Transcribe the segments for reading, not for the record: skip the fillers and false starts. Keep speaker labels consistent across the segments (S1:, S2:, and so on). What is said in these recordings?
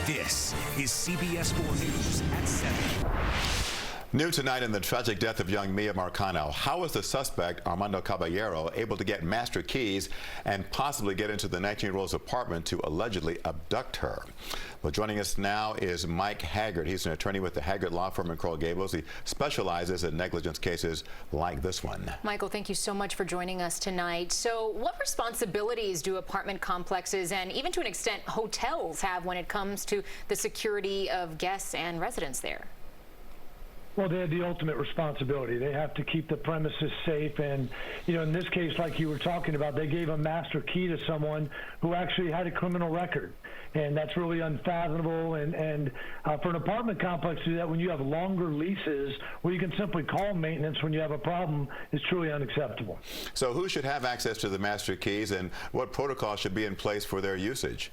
S1: This is CBS 4 News at 7.
S2: New tonight in the tragic death of young Miya Marcano. How was the suspect, Armando Caballero, able to get master keys and possibly get into the 19-year-old's apartment to allegedly abduct her? Well, joining us now is Mike Haggard. He's an attorney with the Haggard law firm in Coral Gables. He specializes in negligence cases like this one.
S3: Michael, thank you so much for joining us tonight. So what responsibilities do apartment complexes and even to an extent hotels have when it comes to the security of guests and residents there?
S4: Well, they have the ultimate responsibility. They have to keep the premises safe. And, you know, in this case, like you were talking about, they gave a master key to someone who actually had a criminal record. And that's really unfathomable. And for an apartment complex to do that when you have longer leases where you can simply call maintenance when you have a problem is truly unacceptable.
S2: So who should have access to the master keys and what protocol should be in place for their usage?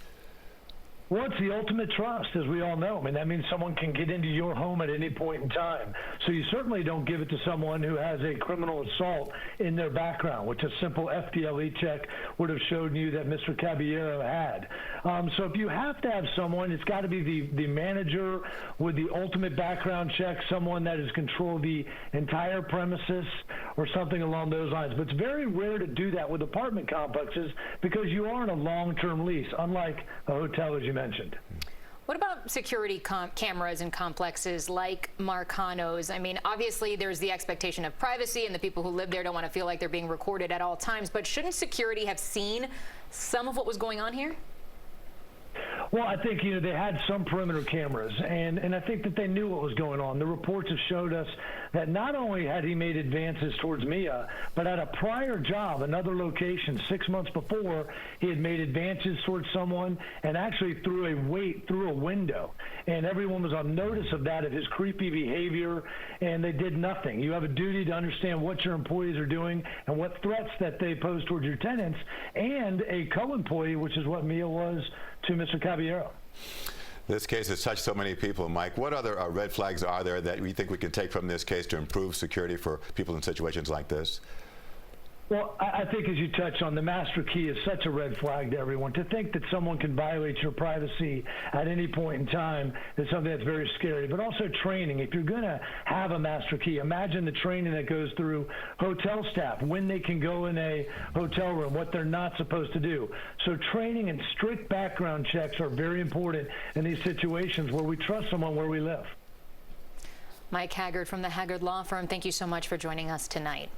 S4: Well, it's the ultimate trust, as we all know. I mean, that means someone can get into your home at any point in time. So you certainly don't give it to someone who has a criminal assault in their background, which a simple FDLE check would have shown you that Mr. Caballero had. So if you have to have someone, it's got to be the manager with the ultimate background check, someone that has controlled the entire premises or something along those lines. But it's very rare to do that with apartment complexes because you are in a long-term lease, unlike a hotel, as you mentioned.
S3: What about security cameras in complexes like Marcano's? I mean, obviously there's the expectation of privacy and the people who live there don't want to feel like they're being recorded at all times, but shouldn't security have seen some of what was going on here?
S4: Well, I think, you know, they had some perimeter cameras, and I think that they knew what was going on. The reports have showed us that not only had he made advances towards Miya, but at a prior job, another location, 6 months before, he had made advances towards someone and actually threw a weight through a window. And everyone was on notice of that, of his creepy behavior, and they did nothing. You have a duty to understand what your employees are doing and what threats that they pose towards your tenants, and a co-employee, which is what Miya was to Mr. Caballero.
S2: This case has touched so many people, Mike. What other red flags are there that we think we can take from this case to improve security for people in situations like this?
S4: Well, I think as you touch on, the master key is such a red flag to everyone. To think that someone can violate your privacy at any point in time is something that's very scary. But also training. If you're going to have a master key, imagine the training that goes through hotel staff, when they can go in a hotel room, what they're not supposed to do. So training and strict background checks are very important in these situations where we trust someone where we live.
S3: Mike Haggard from the Haggard Law Firm, thank you so much for joining us tonight.